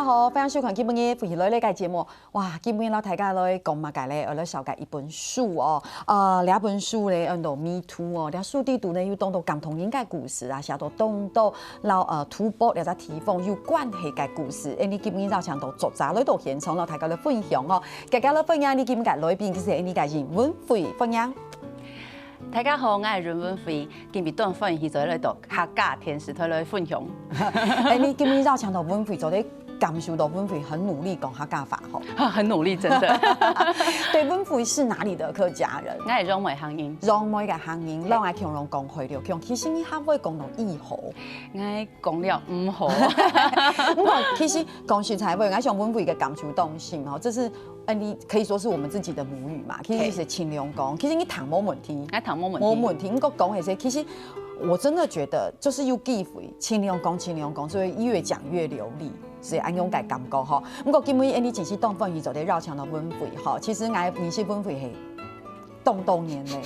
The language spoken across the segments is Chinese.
好，欢迎收看今日欢喜来呢个节目。哇，今日老大家来讲嘛，介咧，来绍介一本书哦。两本书咧，到 Me Too 哦，两书里头呢有讲到感同应该故事啊，写到讲到老突破两只提供有关系嘅故事。你今日就唱到作者来到现场，老大家来分享哦。大家来分享，你今日来宾其实係你嘅人文会分享。大家好，我係任文輝，今日當分享在度客家天使台來分享。你今日就唱到文輝，就咧感受到文輝很努力講客家話吼。很努力，真的。對，文輝是哪裡的客家人？我係榕梅鄉人。榕梅嘅鄉人，讓我強龍講會了強。其實你還會講到義號，我講了5號。不過其實講實在話，我想文輝嘅感受動性吼，這是。你可以說是我們自己的母語嘛，其實是青龍講，其實你談冇問題，冇問題。你講那些，其實我真的覺得就是有機會，青龍講，所以越講越流利，所以按樣嘅感覺吼。不過今日你真是當分析做啲繞牆的文輝吼，其實我你是文輝係動年咧，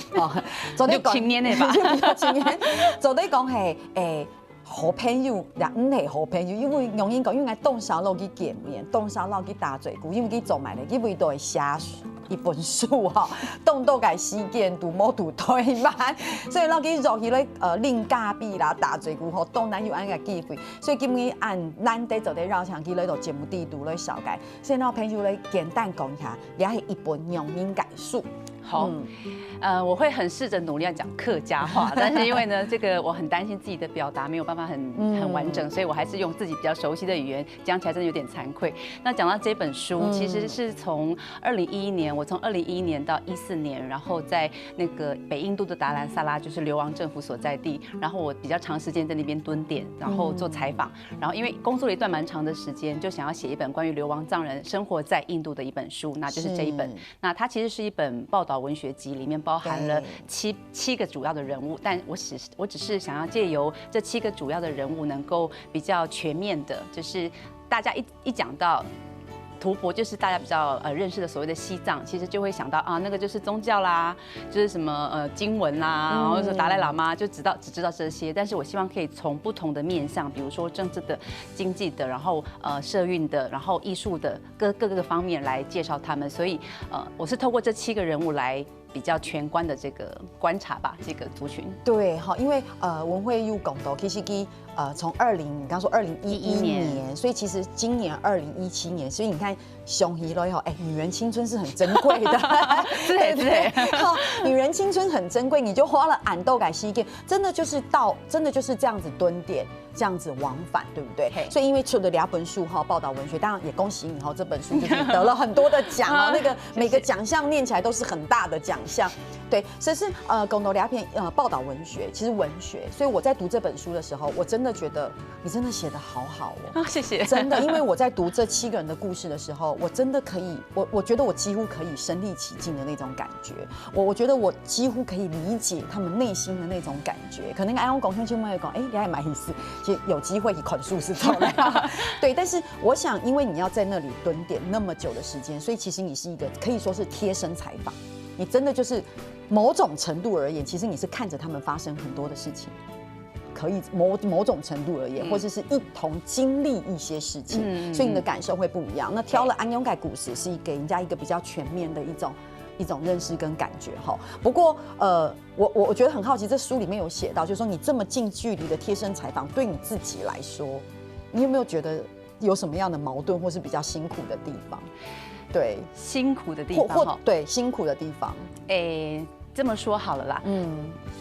做啲6、7年咧吧，6、7年，做啲講係好朋友，也唔係好朋友，因為容易講，因為我動手落去見面，動手落去打嘴鼓，因為佢做埋咧，因為都係寫一本書吼，動到個事件都冇讀對版，所以落去落去咧練家筆啦、打嘴鼓吼，當然有安個機會，所以今日按難得做啲繞牆機來到節目地度來紹介，所以我朋友咧簡單講一下，也係一本容易解書。好，我會很試着努力要講客家話，但是因為呢，這個我很擔心自己的表達沒有辦法很完整，所以我還是用自己比較熟悉的語言，講起來真的有點慚愧。那講到這本書，其實是從2011年，我從2011年到14年，然後在那個北印度的達蘭薩拉，就是流亡政府所在地，然後我比較長時間在那邊蹲點，然後做採訪，然後因為工作了一段蠻長的時間，就想要寫一本關於流亡藏人生活在印度的一本書，那就是這一本。那它其實是一本報道文學集，裡面包含了七個主要的人物，但我只是想要借由這7個主要的人物，能夠比較全面的，就是大家一講到吐蕃，就是大家比較認識的所謂的西藏，其實就會想到啊，那個就是宗教啦，就是什麼經文啦，然後是達賴喇嘛，就只知道這些。但是我希望可以從不同的面向，比如說政治的、經濟的，然後社運的，然後藝術的各個方面來介紹他們。所以我是透過這7個人物來比較全觀的這個觀察吧，這個族群。對，哈，因為文慧有講到，其實從你剛說2011年，所以其實今年2017年，所以你看熊一了以後，女人青春是很珍貴的，對對，女人青春很珍貴，你就花了俺豆改西件，真的就是這樣子蹲點，這樣子往返，對不對？所以因為出了2本書哈，報道文學，當然也恭喜你哈，這本書就是得了很多的獎哦，那個每個獎項念起來都是很大的獎項，對，所以是共同2篇報道文學，其實文學，所以我在讀這本書的時候，我真的覺得你真的寫得好好哦，謝謝，真的，因為我在讀這7個人的故事的時候，我真的可以，我覺得我幾乎可以身歷其境的那種感覺，我覺得我幾乎可以理解他們內心的那種感覺，可能按我講聽就會講，你還蠻意思，其實有機會捆書是錯的，對，但是我想，因為你要在那裡蹲點那麼久的時間，所以其實你是一個可以說是貼身採訪，你真的就是某種程度而言，其實你是看着他們發生很多的事情。可以某種程度而言，或者是一同經歷一些事情，所以你的感受會不一樣。那挑了安永改故事，是給人家一個比較全面的一種認識跟感覺哈。不過我覺得很好奇，這書裡面有寫到，就是說你這麼近距離的貼身採訪，對你自己來說，你有沒有覺得有什麼樣的矛盾，或是比較辛苦的地方？對，辛苦的地方，對，辛苦的地方，這麼說好了啦，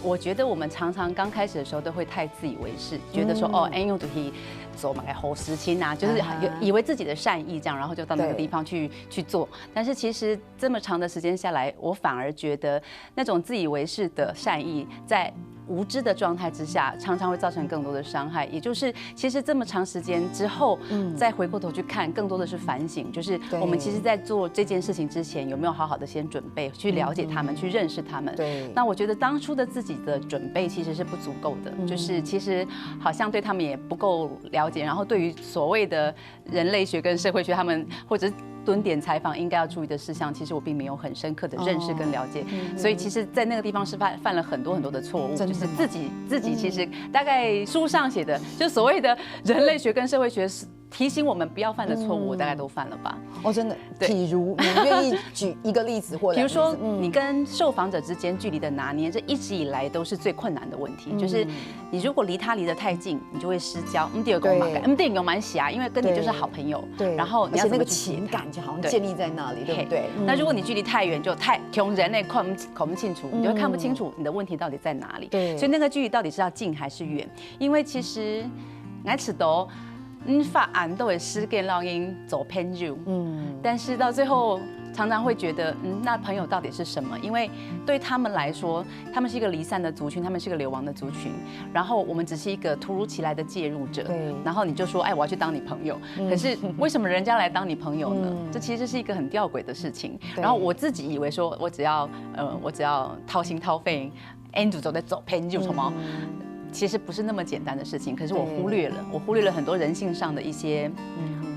我覺得我們常常剛開始的時候都會太自以為是，覺得說安永就是做買好事情啊，就是以為自己的善意這樣，然後就到那個地方去做。但是其實這麼長的時間下來，我反而覺得那種自以為是的善意在無知的狀態之下，常常會造成更多的傷害。也就是其實這麼長時間之後，再回過頭去看，更多的是反省，就是我們其實在做這件事情之前，有沒有好好的先準備，去了解他們，去認識他們。對。那我覺得當初的自己的準備其實是不足夠的，就是其實好像對他們也不夠了解，然後對於所謂的人類學跟社會學，他們或者蹲點採訪應該要注意的事項，其實我並沒有很深刻的認識跟了解，所以其實在那個地方是犯了很多的錯誤，就是自己其實大概書上寫的，就所謂的人類學跟社會學提醒我们不要犯的错误，我大概都犯了吧。哦，真的。譬如你愿意举一个例子或比如说你跟受访者之间距离的拿捏，这一直以来都是最困难的问题。就是你如果离他离得太近，你就会失焦。第二个嘛，第二个蛮喜啊，因为跟你就是好朋友。对。然后你要那个情感就好像建立在那里，对不对？那如果你距离太远，就太穷人类看不清楚，你就会看不清楚你的问题到底在哪里。对。所以那个距离到底是要近还是远？因为其实爱吃都。法案都会事件让人走偏路，但是到最后常常会觉得，那朋友到底是什么？因为对他们来说，他们是一个离散的族群，他们是一个流亡的族群，然后我们只是一个突如其来的介入者，然后你就说，哎，我要去当你朋友，可是为什么人家来当你朋友呢？这其实是一个很吊诡的事情。然后我自己以为说我只要掏心掏肺，Andrew 都在走偏路什么。其实不是那么简单的事情，可是我忽略了很多人性上的一些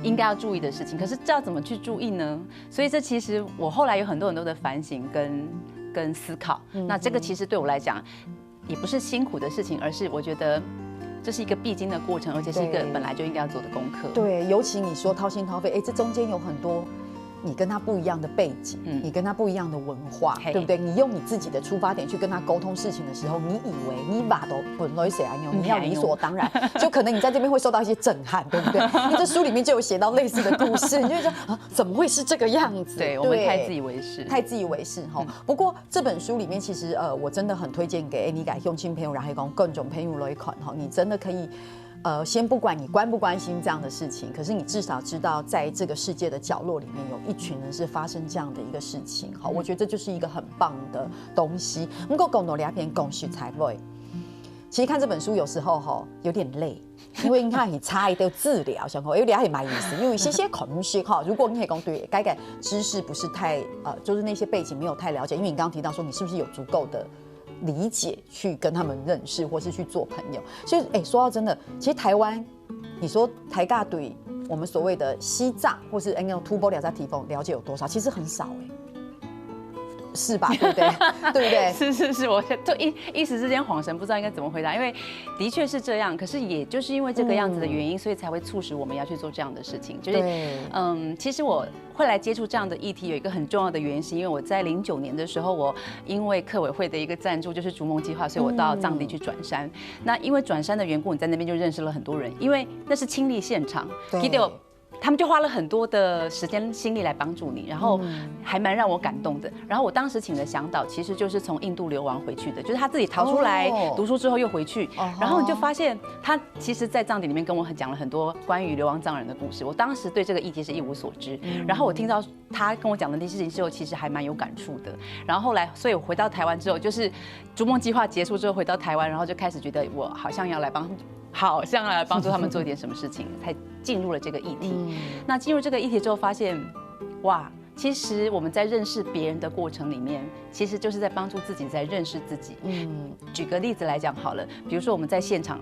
应该要注意的事情。可是这要怎么去注意呢？所以这其实我后来有很多的反省跟思考。那这个其实对我来讲也不是辛苦的事情，而是我觉得这是一个必经的过程，而且是一个本来就应该要做的功课。对，尤其你说掏心掏肺，这中间有很多。你跟他不一样的背景，你跟他不一样的文化，对不对？你用你自己的出发点去跟他沟通事情的时候，你以为你把都本来谁来用，你要理所当然，就可能你在这边会受到一些震撼，对不对？你这书里面就有写到类似的故事，你就会说啊，怎么会是这个样子？对，我们太自以为是，太自以为是哈。不过这本书里面，其实我真的很推荐给你改用亲朋友，然后讲各种朋友来看哈，你真的可以。先不管你关不关心这样的事情，可是你至少知道，在这个世界的角落里面，有一群人是发生这样的一个事情。好，我觉得这就是一个很棒的东西。不过讲到两篇共识才对。其实看这本书有时候哈有点累，因为你看你差一堆治疗，想说有点还蛮意思，因为些些共识哈，如果你可以讲对该知识不是太就是那些背景没有太了解，因为你刚刚提到说你是不是有足够的。理解去跟他们认识，或是去做朋友。所以，说到真的，其实台湾，你说台尬对我们所谓的西藏，或是突破了在提供了解有多少？其实很少是吧？对不对？对不对？是，我就一时之间恍神，不知道应该怎么回答。因为的确是这样，可是也就是因为这个样子的原因，所以才会促使我们要去做这样的事情。就是，其实我会来接触这样的议题，有一个很重要的原因，是因为我在09年的时候，我因为客委会的一个赞助，就是逐梦计划，所以我到藏地去转山。那因为转山的缘故，你在那边就认识了很多人，因为那是亲历现场。他们就花了很多的时间心力来帮助你，然后还蛮让我感动的。然后我当时请的向导其实就是从印度流亡回去的，就是他自己逃出来读书之后又回去，然后你就发现他其实，在藏地里面跟我讲了很多关于流亡藏人的故事。我当时对这个议题是一无所知，然后我听到他跟我讲的那些事情之后，其实还蛮有感触的。然后后来，所以我回到台湾之后，就是逐梦计划结束之后回到台湾，然后就开始觉得我好像要来帮助他们做一点什么事情，才进入了这个议题。那进入这个议题之后，发现，哇，其实我们在认识别人的过程里面，其实就是在帮助自己在认识自己。举个例子来讲好了，比如说我们在现场，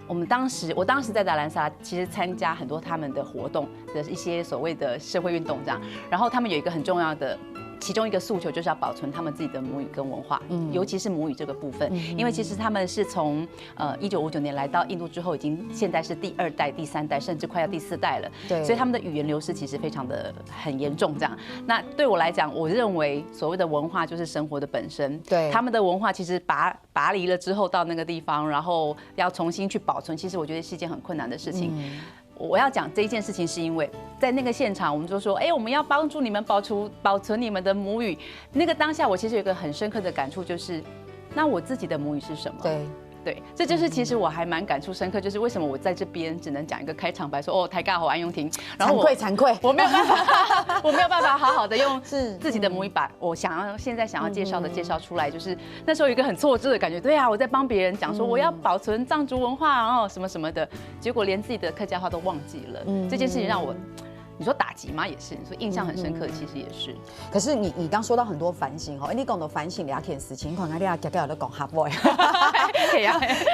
我当时在达兰萨，其实参加很多他们的活动的一些所谓的社会运动这样，然后他们有一个很重要的。其中一个诉求就是要保存他们自己的母语跟文化，尤其是母语这个部分，因为其实他们是从1959年来到印度之后，已经现在是第2代、第3代，甚至快要第4代了。对，所以他们的语言流失其实非常的很严重。这样，那对我来讲，我认为所谓的文化就是生活的本身。对，他们的文化其实拔离了之后到那个地方，然后要重新去保存，其实我觉得是一件很困难的事情。我要讲这一件事情，是因为在那个现场，我们就说，我们要帮助你们保存你们的母语。那个当下，我其实有一个很深刻的感触，就是那我自己的母语是什么？对，这就是其实我还蛮感触深刻，就是为什么我在这边只能讲一个开场白，说台尬好安永婷，然后惭愧，我没有办法好好的用自己的母语把我现在想要介绍的介绍出来，就是那时候有一个很挫折的感觉，对啊，我在帮别人讲说我要保存藏族文化，然后什么什么的，结果连自己的客家话都忘记了，这件事情让我。你说打击吗？也是。你说印象很深刻，其实也是。可是你刚说到很多反省哈，你讲到反省2件事情，可能你啊夹夹都讲哈不？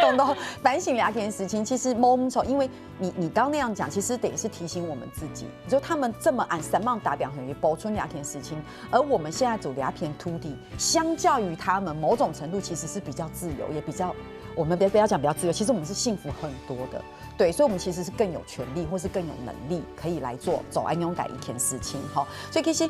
讲到反省2件事情，其实冇错，因为你刚那样讲，其实等于是提醒我们自己，就他们这么按3万打表很于保存2件事情，而我们现在走2片土地，相较于他们某种程度其实是比较自由，也比较。我们不要讲比较自由，其实我们是幸福很多的。对，所以我们其实是更有权利，或是更有能力，可以来走安永改一天事情哈。所以其实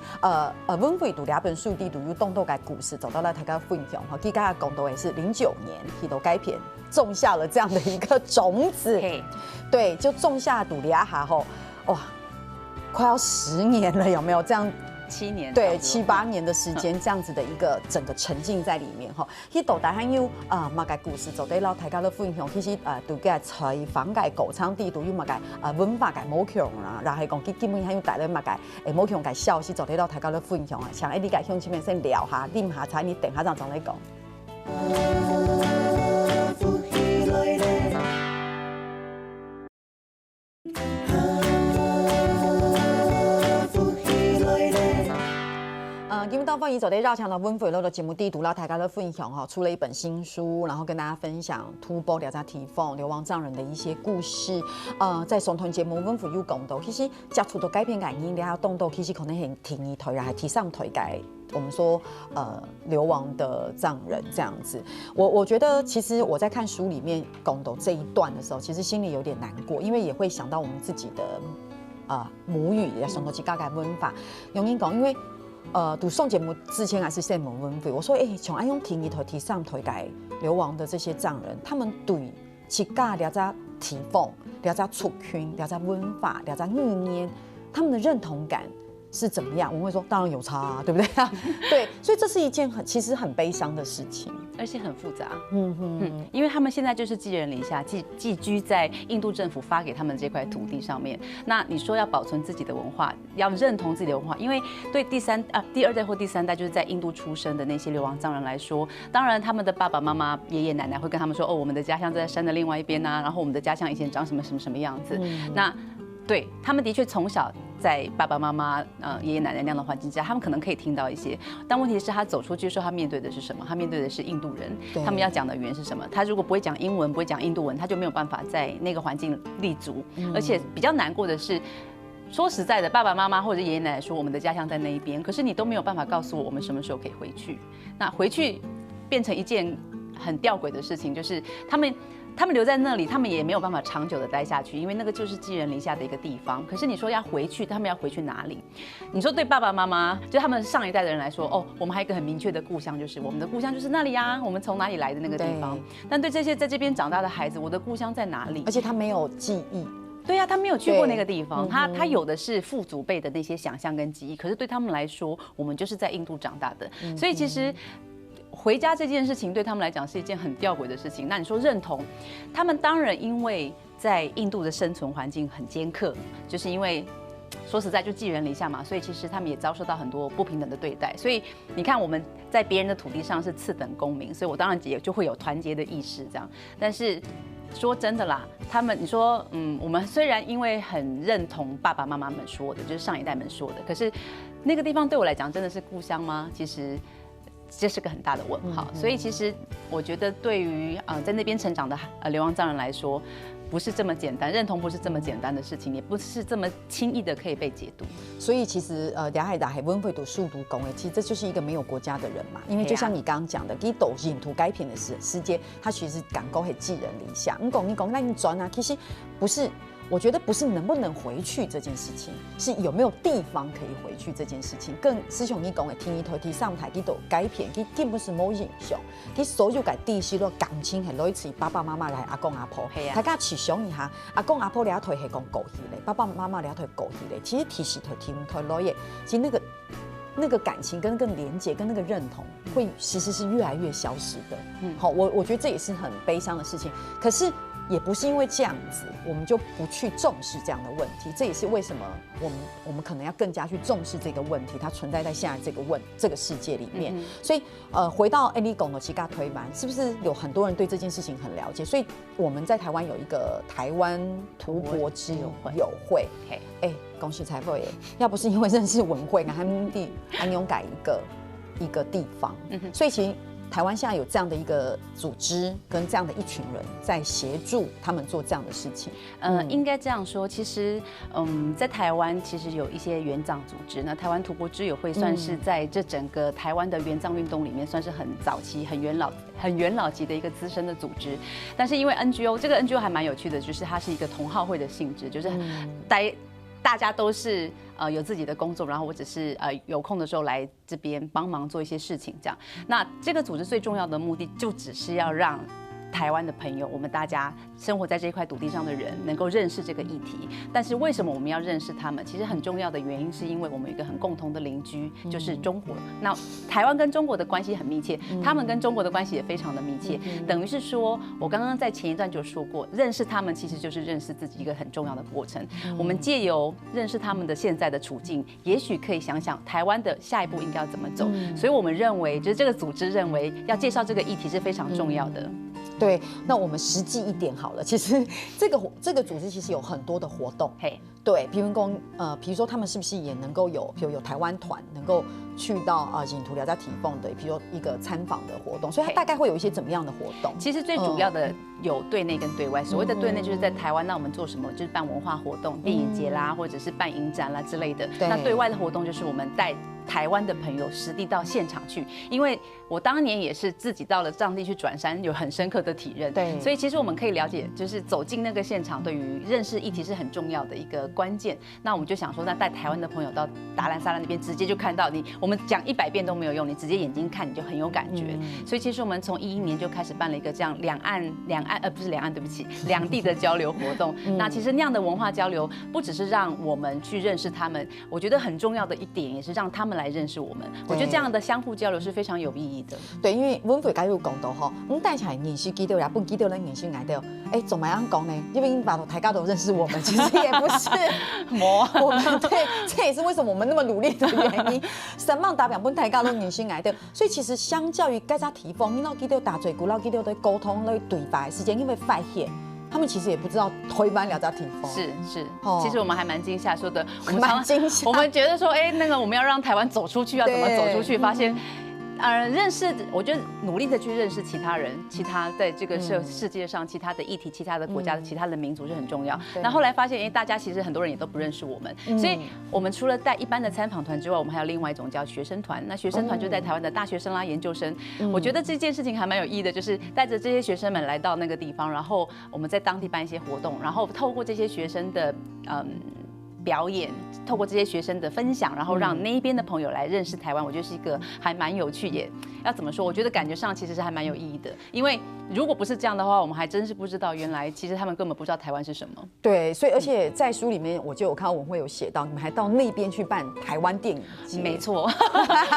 温慧读两本书，第读有动豆改故事，走到了大家分享哈。其他讲到也是09年，去都改片种下了这样的一个种子，对，就种下杜利亚哈后，哇，快要10年了，有没有这样？7年，对，7、8年的时间，这样子的一个整个沉浸在里面哈。去豆大汉有马个故事，做对老大家的分享，其实都个采访个歌唱地都有马个文化个某强啦，然后讲基本还有带来马个某强个消息，做对老大家的分享啊。像你个乡亲们先聊下，啉下茶，你等下再来讲。今天到放一走的绕墙的温水路的节目，第一读到大家的分享哈，出了一本新书，然后跟大家分享突破调查提凤流亡藏人的一些故事。在上团节目温水有讲到，其实接触到改变原因，然后动到其实可能很提议推，然后提上推改。我们说流亡的藏人这样子，我觉得其实我在看书里面讲到这一段的时候，其实心里有点难过，因为也会想到我们自己的母语也上头去教改文法。永英讲，因为读送节目之前还是先问温费，我说从安用听一头提上推改流亡的这些藏人，他们对去教了解提凤、了解族群、了解文法、了解语言，他们的认同感是怎么样？我们会说，当然有差啊，对不对？对，所以这是一件其实很悲伤的事情，而且很复杂。因为他们现在就是寄人篱下，寄居在印度政府发给他们这块土地上面。那你说要保存自己的文化，要认同自己的文化，因为对第二代或第3代就是在印度出生的那些流亡藏人来说，当然他们的爸爸妈妈、爷爷奶奶会跟他们说，我们的家乡在山的另外一边啊，然后我们的家乡以前长什么样子。那对他们的确从小在爸爸妈妈、爷爷奶奶那样的环境之下，他们可能可以听到一些，但问题是，他走出去的时候，他面对的是什么？他面对的是印度人，他们要讲的语言是什么？他如果不会讲英文，不会讲印度文，他就没有办法在那个环境立足。而且比较难过的是，说实在的，爸爸妈妈或者爷爷奶奶说我们的家乡在那一边，可是你都没有办法告诉我们什么时候可以回去。那回去变成一件很吊诡的事情，就是他们留在那里，他们也没有办法长久的待下去，因为那个就是寄人篱下的一个地方。可是你说要回去，他们要回去哪里？你说对爸爸妈妈，就他们上一代的人来说，我们还有一个很明确的故乡，就是我们的故乡就是那里啊，我们从哪里来的那个地方。但对这些在这边长大的孩子，我的故乡在哪里？而且他没有记忆。对呀，他没有去过那个地方，他有的是父祖辈的那些想象跟记忆。可是对他们来说，我们就是在印度长大的，所以其实回家这件事情对他们来讲是一件很吊诡的事情。那你说认同，他们当然因为在印度的生存环境很艰刻，就是因为说实在就寄人篱下嘛，所以其实他们也遭受到很多不平等的对待。所以你看我们在别人的土地上是次等公民，所以我当然也就会有团结的意识这样。但是说真的啦，你说我们虽然因为很认同爸爸妈妈们说的，就是上一代们说的，可是那个地方对我来讲真的是故乡吗？其实这是个很大的问号。所以其实我觉得对于在那边成长的流亡藏人来说，不是这么简单，认同不是这么简单的事情，也不是这么轻易的可以被解读。所以其实亚海温会读数读公其实这就是一个没有国家的人嘛。因为就像你刚刚讲的，给抖印图改片的世界，它其实港沟会寄人篱下。你讲那你转啊，其实不是。我觉得不是能不能回去这件事情，是有没有地方可以回去这件事情。更师兄你讲的，听一头提上台，去都改片，去根本是冇影响，去所有嘅地区都感情系类似爸爸妈妈来阿公阿婆，大家去想一下，阿公阿婆俩腿系讲狗戏嘞，爸爸妈妈俩腿狗戏嘞，其实提起腿提唔腿落叶，其实那个感情跟那个连结跟那个认同，会其实是越来越消失的。好，我觉得这也是很悲伤的事情。可是也不是因为这样子，我们就不去重视这样的问题。这也是为什么我们可能要更加去重视这个问题，它存在在现在这个世界里面。所以回到你讲的七嘎推班，是不是有很多人对这件事情很了解？所以我们在台湾有一个台湾图博之友会。恭喜财富耶！要不是因为认识文慧跟他们安永改一个地方，所以其实台湾现在有这样的一个组织跟这样的一群人在协助他们做这样的事情？应该这样说，其实在台湾其实有一些援藏组织，那台湾土国之友会算是在这整个台湾的援藏运动里面算是很早期、很元老级的一个资深的组织。但是因为 NGO 这个 NGO 还蛮有趣的，就是它是一个同好会的性质，就是大家都是有自己的工作，然后我只是有空的时候来这边帮忙做一些事情这样。那这个组织最重要的目的就只是要让台湾的朋友，我们大家生活在这一块土地上的人能够认识这个议题。但是为什么我们要认识他们？其实很重要的原因是因为我们有一个很共同的邻居，就是中国。那台湾跟中国的关系很密切，他们跟中国的关系也非常的密切。等于是说，我刚刚在前一段就说过，认识他们其实就是认识自己一个很重要的过程。我们借由认识他们的现在的处境，也许可以想想台湾的下一步应该要怎么走。所以我们认为，就是这个组织认为要介绍这个议题是非常重要的。对，那我们实际一点好了。其实这个组织其实有很多的活动，对，比如说他们是不是也能够有，比如有台湾团能够去到印度了解提供的，比如说一个参访的活动，所以它大概会有一些怎么样的活动？其实最主要的有对内跟对外。所谓的对内就是在台湾，那我们做什么？就是办文化活动、电影节啦，或者是办影展啦之类的。那对外的活动就是我们带台湾的朋友实地到现场去，因为我当年也是自己到了藏地去转山，有很深刻的体认。对，所以其实我们可以了解，就是走进那个现场，对于认识议题是很重要的一个关键。那我们就想说，那带台湾的朋友到达兰萨拉那边，直接就看到我们讲100遍都没有用，你直接眼睛看你就很有感觉。所以其实我们从2011年就开始办了一个这样两地的交流活动。那其实那样的文化交流，不只是让我们去认识他们，我觉得很重要的一点也是让他们来认识我们。我觉得这样的相互交流是非常有意义的。对，因为我们会介有讲到吼，我们带起来认识基督呀，不记得人认识来的，怎么样讲呢？因为把大家都认识我们，其实也不是我们对，这也是为什么我们那么努力的原因。3万大表本大家都认识来的，所以其实相较于该家提供，你老基督打嘴鼓，老基督的沟通来对白时间，因为发现。他们其实也不知道推翻了家提供，是，其实我们还蛮惊吓，说的，我们觉得说，那个我们要让台湾走出去，要怎么走出去？发现，认识，我觉得努力的去认识其他人，其他在这个世界上其他的议题、其他的国家的其他的民族是很重要。那后来发现，大家其实很多人也都不认识我们，所以我们除了带一般的参访团之外，我们还有另外一种叫学生团。那学生团就在台湾的大学生啦、研究生。我觉得这件事情还蛮有意义的，就是带着这些学生们来到那个地方，然后我们在当地办一些活动，然后透过这些学生的表演，透过这些学生的分享，然后让那一边的朋友来认识台湾，我觉得是一个还蛮有趣，也要怎么说？我觉得感觉上其实是还蛮有意义的，因为如果不是这样的话，我们还真是不知道原来其实他们根本不知道台湾是什么。对，所以而且在书里面我就有看到文慧有写到，你们还到那边去办台湾电影节。没错，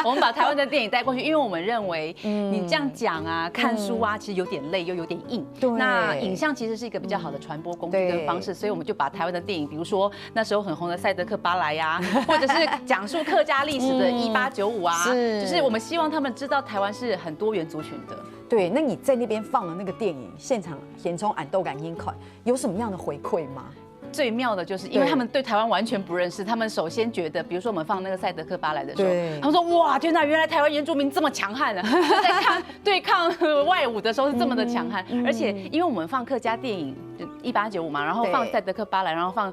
我们把台湾的电影带过去，因为我们认为你这样讲啊、看书啊，其实有点累又有点硬。对，那影像其实是一个比较好的传播工具跟方式，所以我们就把台湾的电影，比如说那时候很红的《赛德克巴莱》呀，或者是讲述客家历史的1895啊，就是我们希望他们知道台湾是很多元族群的。对，那你在那边放了那个电影，现场填充俺豆感音款，有什么样的回馈吗？最妙的就是，因为他们对台湾完全不认识，他们首先觉得，比如说我们放那个《赛德克巴莱》的时候，他们说：“哇，天哪，原来台湾原住民这么强悍啊！在对抗外侮的时候是这么的强悍。”而且，因为我们放客家电影1895嘛，然后放《赛德克巴莱》，然后放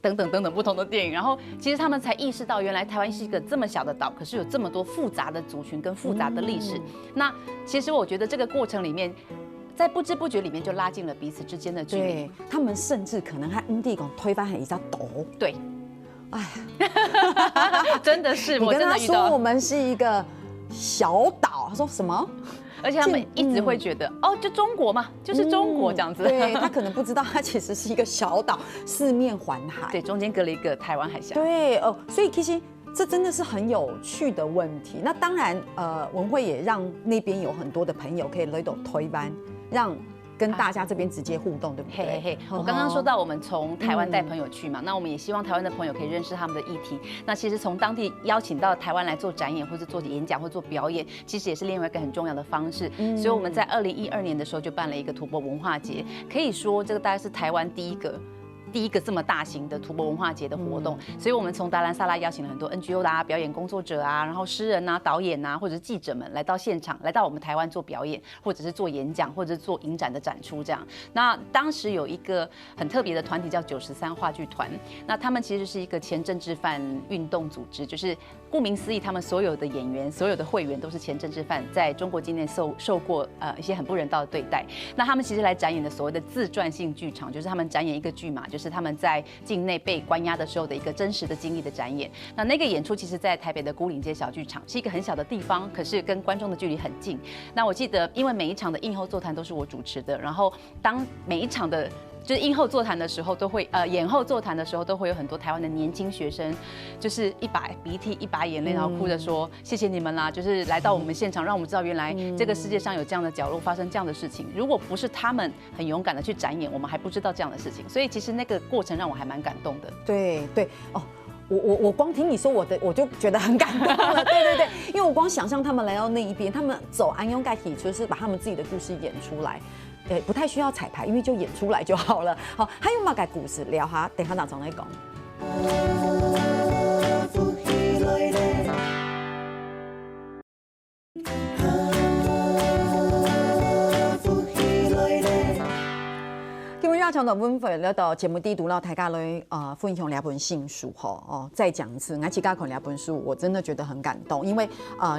等等不同的电影，然后其实他们才意识到，原来台湾是一个这么小的岛，可是有这么多复杂的族群跟复杂的历史。那其实我觉得这个过程里面，在不知不觉里面就拉近了彼此之间的距离。他们甚至可能和恩地公推翻很一下岛。对，哎，真的是，我跟他说我们是一个小岛，他说什么？而且他们一直会觉得，就中国嘛，就是中国这样子。对，他可能不知道，它其实是一个小岛，四面环海，对，中间隔了一个台湾海峡。对，所以其实这真的是很有趣的问题。那当然，文慧也让那边有很多的朋友可以来到推班，让跟大家这边直接互动，对不对？我刚刚说到我们从台湾带朋友去嘛，那我们也希望台湾的朋友可以认识他们的议题。那其实从当地邀请到台湾来做展演，或者做演讲，或做表演，其实也是另外一个很重要的方式。所以我们在2012年的时候就办了一个土博文化节，可以说这个大概是台湾第一第一个这么大型的土博文化节的活动，所以我们从达兰萨拉邀请了很多 NGO 的表演工作者然后诗人导演或者是记者们来到现场，来到我们台湾做表演，或者是做演讲，或者是做影展的展出这样。那当时有一个很特别的团体叫93话剧团，那他们其实是一个前政治犯运动组织，就是顾名思义，他们所有的演员、所有的会员都是前政治犯，在中国境内受过一些很不人道的对待。那他们其实来展演的所谓的自传性剧场，就是他们展演一个剧码，就是他们在境内被关押的时候的一个真实的经历的展演。那个演出其实在台北的牯岭街小剧场，是一个很小的地方，可是跟观众的距离很近。那我记得，因为每一场的映后座谈都是我主持的，然后当每一场的就是映后座谈的时候，都会演后座谈的时候，都会有很多台湾的年轻学生，就是一把鼻涕一把眼泪，然后哭着说谢谢你们啦，就是来到我们现场，让我们知道原来这个世界上有这样的角落发生这样的事情。如果不是他们很勇敢的去展演，我们还不知道这样的事情。所以其实那个过程让我还蛮感动的。对对哦。我光听你说我就觉得很感动了，对，因为我光想象他们来到那一边，他们走安永盖体，就是把他们自己的故事演出来，不太需要彩排，因为就演出来就好了。好，还有嘛个故事聊哈，等下哪种来讲？大强的温粉来到节目第一读到大家来分享两本新书再讲一次，我自己看两本书，我真的觉得很感动，因为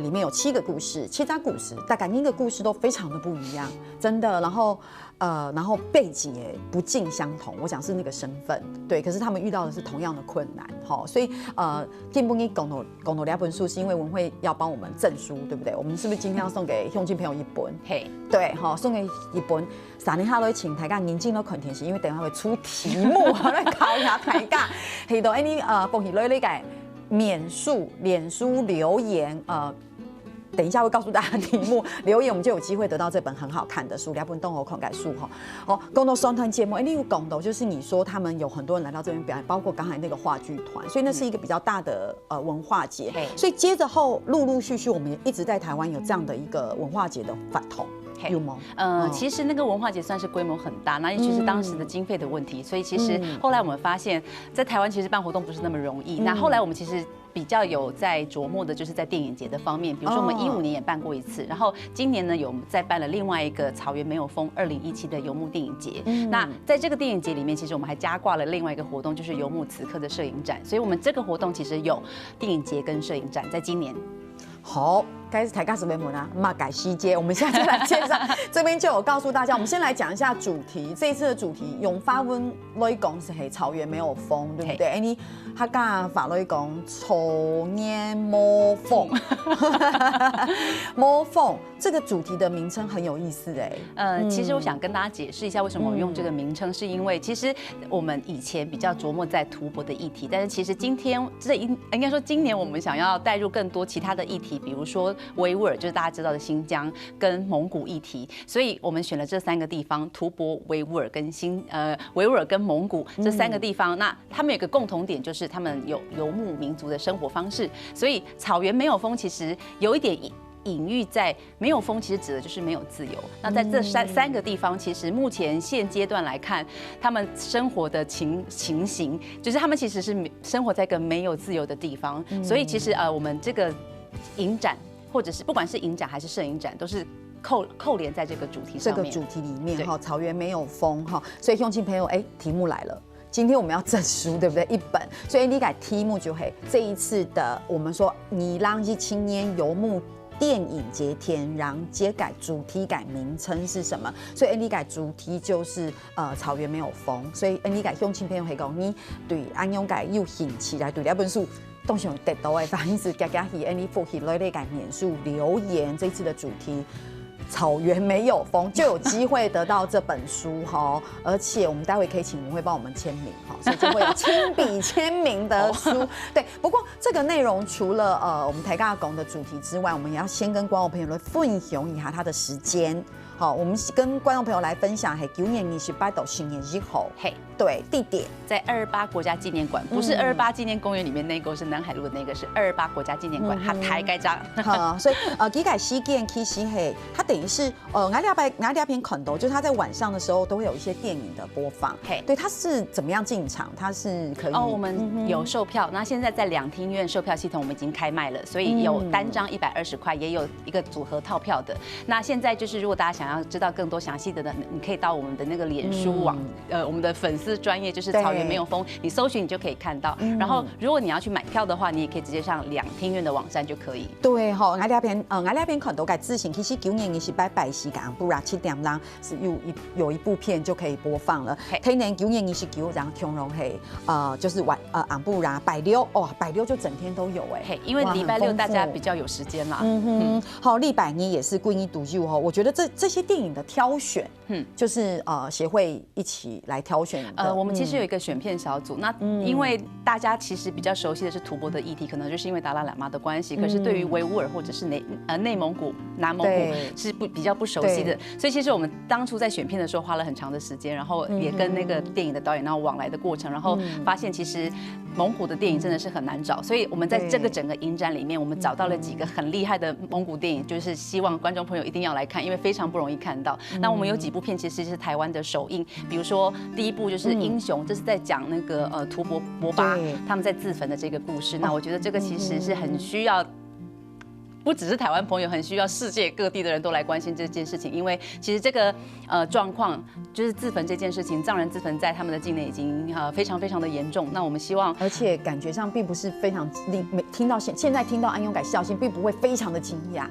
里面有7个故事，7张故事，大概每个故事都非常的不一样，真的，然后背景也不尽相同，我讲是那个身份，对，可是他们遇到的是同样的困难，所以今本讲到两本书，是因为文慧要帮我们证书，对不对？我们是不是今天要送给乡亲朋友一本？嘿，对，送给一本。3年下来，请大家认真看电视，因为等下会出题目，来考一下大家。係到恭喜你個臉書留言等一下会告诉大家题目，留言我们就有机会得到这本很好看的书，两本动画孔改书哈。好，讲到双团节目，你有讲到就是你说他们有很多人来到这边表演，包括刚才那个话剧团，所以那是一个比较大的文化节。所以接着后陆续我们也一直在台湾有这样的一个文化节的法统。有吗？其实那个文化节算是规模很大，那尤其是当时的经费的问题，所以其实后来我们发现，在台湾其实办活动不是那么容易。那后来我们其实比较有在琢磨的，就是在电影节的方面，比如说我们15年也办过一次，然后今年呢有再办了另外一个草原没有风2017的游牧电影节。那在这个电影节里面，其实我们还加挂了另外一个活动，就是游牧此刻的摄影展。所以我们这个活动其实有电影节跟摄影展，在今年。好，开始台尬什么门啊？马改西街，我们现在就来介绍。这边就有告诉大家，我们先来讲一下主题。这一次的主题，用法文来讲是“草原没有风”，对不对？你他讲法来讲“草原没风”，没风这个主题的名称很有意思哎。其实我想跟大家解释一下，为什么我用这个名称，是因为其实我们以前比较琢磨在图博的议题，但是其实今天应该说今年我们想要带入更多其他的议题。比如说维吾尔，就是大家知道的新疆跟蒙古议题，所以我们选了这3个地方：图博、维吾尔跟维吾尔跟蒙古这3个地方。那他们有个共同点，就是他们有游牧民族的生活方式。所以草原没有风，其实有一点隐喻在没有风，其实指的就是没有自由。那在这三个地方，其实目前现阶段来看，他们生活的情形，就是他们其实是生活在一个没有自由的地方。所以其实我们这个影展，或者是不管是影展还是摄影展，都是扣连在这个主题上面。这个主题里面哈，草原没有风哈，所以乡亲朋友，题目来了。今天我们要证书，对不对？1本，所以你改题目就会这一次的我们说你让一青年游牧电影节天然节改主题改名称是什么？所以你改主题就是草原没有风，所以你改乡亲朋友会讲你对安永改有兴趣来对两本书。都想得到的反应是，大家去复习来改免书留言，这次的主题草原没有风，就有机会得到这本书哈。而且我们待会可以请文慧帮我们签名哈，所以就会有亲笔签名的书。对，不过这个内容除了我们台尬讲的主题之外，我们也要先跟观众朋友来分享一下它的时间。好，我们跟观众朋友来分享，嘿，9月28日新年1号，嘿，对，地点在228国家纪念馆，不是228纪念公园里面那个，是南海路的那个，是228国家纪念馆，它台该章。所以基改事件其实嘿，它等于是雅利亚片肯斗，就是它在晚上的时候都会有一些电影的播放。嘿，对，它是怎么样进场？它是可以我们有售票，那现在在2厅院售票系统我们已经开卖了，所以有单张120块，也有一个组合套票的。那现在就是如果大家想要知道更多详细的呢，你可以到我们的那个脸书网，我们的粉丝专页就是草原没有风，你搜寻你就可以看到。然后如果你要去买票的话，你也可以直接上2厅院的网站就可以。对哈，雅利亚片肯斗改自行，其实9月28日是港不然7点钟是有一部片就可以播放了。今年9月29日然后通融嘿，就是昂布拉百六百六就整天都有哎，因为礼拜6大家比较有时间啦。好，礼拜一也是贵一独秀哈，我觉得这些电影的挑选，就是协会一起来挑选的。我们其实有一个选片小组，那因为大家其实比较熟悉的是吐蕃的议题，可能就是因为达赖喇嘛的关系，可是对于维吾尔或者是内蒙古、南蒙古是比较不熟悉的，所以其实我们当初在选片的时候花了很长的时间，然后也跟那个电影的导演然后往来的过程，然后发现其实蒙古的电影真的是很难找，所以我们在这个整个影展里面，我们找到了几个很厉害的蒙古电影，就是希望观众朋友一定要来看，因为非常不容易看到。那我们有几部片其实是台湾的首映，比如说第一部就是《英雄》，这是在讲那个吐蕃博巴他们在自焚的这个故事。那我觉得这个其实是很需要。不只是台湾朋友，很需要世界各地的人都来关心这件事情，因为其实这个状况就是自焚这件事情，藏人自焚在他们的境内已经非常非常的严重。那我们希望，而且感觉上并不是非常听到现在听到安永改孝心，并不会非常的惊讶。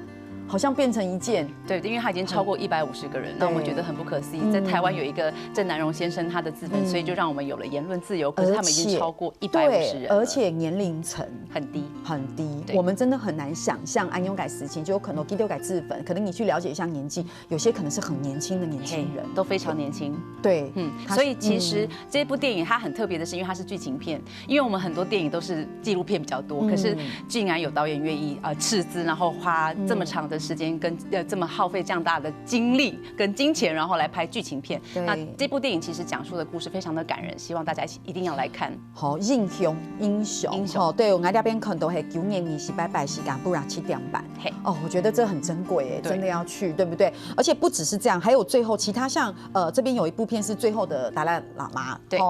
好像变成一件对，因为他已经超过150个人，那我们觉得很不可思议。在台湾有一个郑南榕先生他的自焚，所以就让我们有了言论自由。可是他们已经超过150人，而且年龄层很低很低，我们真的很难想象安永改时期就有可能基丢改自焚，可能你去了解一下年纪，有些可能是很年轻的年轻人，都非常年轻。对，所以其实这部电影它很特别的是，因为它是剧情片，因为我们很多电影都是纪录片比较多，可是竟然有导演愿意斥资，然后花这么长的时间跟这么耗费这样大的精力跟金钱，然后来拍剧情片。那这部电影其实讲述的故事非常的感人，希望大家一定要来看。好，英雄，好，对，我那边看都是9月28日时间，不然7点半。我觉得这很珍贵哎，真的要去，对不对？而且不只是这样，还有最后其他像这边有一部片是最后的达赖喇嘛，对，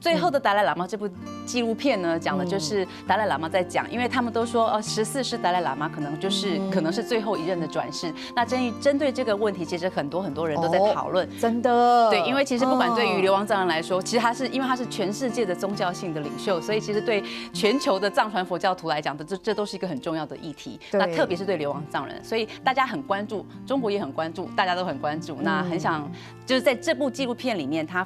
最后的达赖喇嘛这部纪录片呢，讲的就是达赖喇嘛在讲，因为他们都说14世达赖喇嘛可能是最后一任的转世。那针对这个问题，其实很多人都在讨论，真的。对，因为其实不管对于流亡藏人来说，其实因为他是全世界的宗教性的领袖，所以其实对全球的藏传佛教徒来讲的，这都是一个很重要的议题。那特别是对流亡藏人，所以大家很关注，中国也很关注，大家都很关注。那很想就是在这部纪录片里面，他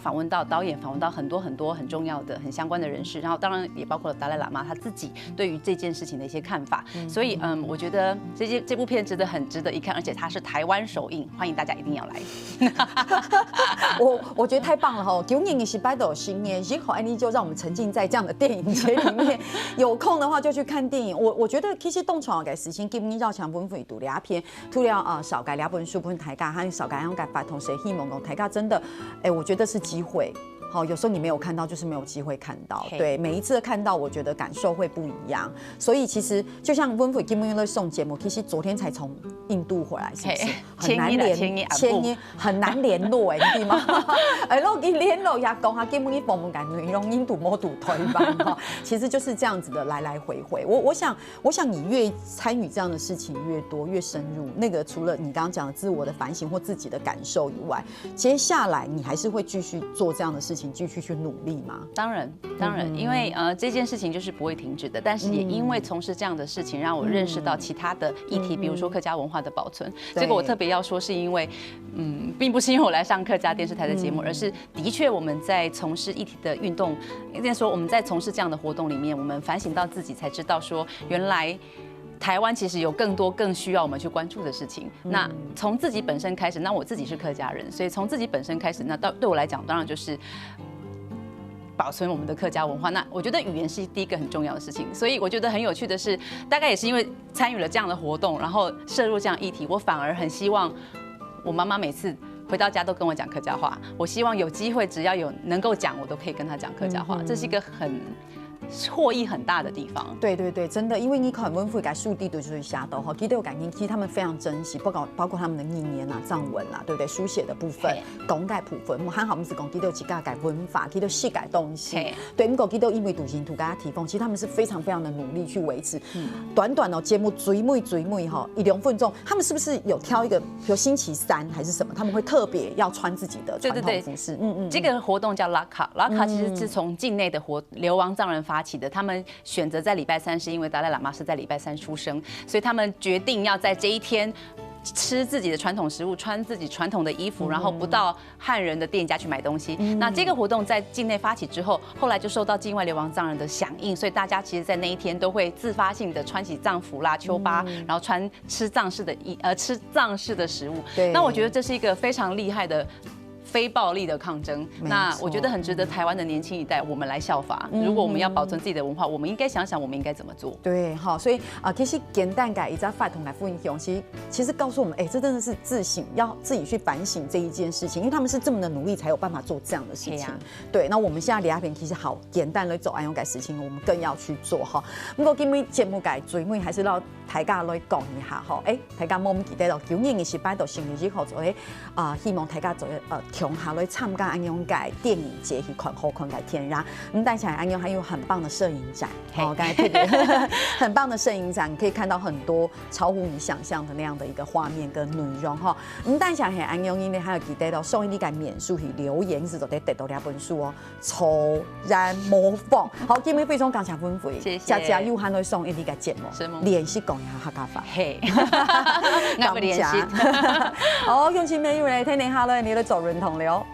导演访问到很多很重要的、很相关的人士，然后当然也包括了达赖喇嘛他自己对于这件事情的一些看法。所以我觉得这部片值得一看，而且它是台湾首映，欢迎大家一定要来。我觉得太棒了哈！9月28日新年1号，安妮就让我们沉浸在这样的电影节里面。有空的话就去看电影。我觉得其实动创嘅事情，基本绕墙本分读两篇，除了少改两本书本台价，和少改用改法同时希望讲台价真的，我觉得是机会。好，有时候你没有看到，就是没有机会看到。对，每一次的看到，我觉得感受会不一样。所以其实就像温菲今天在送节目，其实昨天才从印度回来，是不是？很难很难联络你知吗？然后联络也讲他基本一访问感内容印度模度推翻哈，其实就是这样子的来来回回。我想你越参与这样的事情越多越深入，那个除了你刚刚讲的自我的反省或自己的感受以外，接下来你还是会继续做这样的事情。继续去努力吗？当然，因为这件事情就是不会停止的。但是也因为从事这样的事情，让我认识到其他的议题，比如说客家文化的保存。这个我特别要说，是因为并不是因为我来上客家电视台的节目，而是的确我们在从事议题的运动，应该说我们在从事这样的活动里面，我们反省到自己，才知道说原来。台湾其实有更多更需要我们去关注的事情。那从自己本身开始，那我自己是客家人，所以从自己本身开始，那对我来讲，当然就是保存我们的客家文化。那我觉得语言是第一个很重要的事情。所以我觉得很有趣的是，大概也是因为参与了这样的活动，然后涉入这样议题，我反而很希望我妈妈每次回到家都跟我讲客家话。我希望有机会，只要有能够讲，我都可以跟她讲客家话。这是一个很获益很大的地方。对对对，真的，因为你可能温会改树地的就是下斗哈，记得有感情，其实他们非常珍惜，包括他们的意念啊、藏文啦，对不对？书写的部分、讲解部分，我们还好，我们是讲记得有几个改文法，记得细改东西。对，我们讲记得因为独行图给他提供，其实他们是非常非常的努力去维持。短短哦节目追妹哈1-2分钟，他们是不是有挑一个，比如星期3还是什么，他们会特别要穿自己的传统服饰？这个活动叫拉卡，拉卡其实是从境内的流亡藏人发起的。他们选择在礼拜3，是因为达赖喇嘛是在礼拜3出生，所以他们决定要在这一天吃自己的传统食物，穿自己传统的衣服，然后不到汉人的店家去买东西。那这个活动在境内发起之后，后来就受到境外流亡藏人的响应，所以大家其实在那一天都会自发性的穿起藏服啦、秋巴，然后吃藏式的食物。那我觉得这是一个非常厉害的非暴力的抗争，那我觉得很值得台湾的年轻一代我们来效法。如果我们要保存自己的文化，我们应该想想我们应该怎么做。对，好，所以其实简单改一张发同来复印用，其实告诉我们，这真的是自省，要自己去反省这一件事情，因为他们是这么的努力才有办法做这样的事情。对，那我们现在李亚平其实好简单来做安用改事情，我们更要去做哈。不过今日节目改最尾还是让大家来讲一下哈。大家冇唔记得咯，9年18到成日之後做希望大家做同下來參加安永改電影節去看後看改天然。但是安永還有很棒的攝影展，剛才特別很棒的攝影展，可以看到很多超乎你想象的那樣的一個畫面跟內容哈。但是係安永因為還有記得到送你個免書去留言，是就得得到兩本書哦，抽然模仿。好，今日非常感謝芬菲，謝謝。家家有限來送一個節目，聯繫講一下客家話。嘿，那麼聯繫。好，用前面要嚟聽你下啦，你嚟做認同了。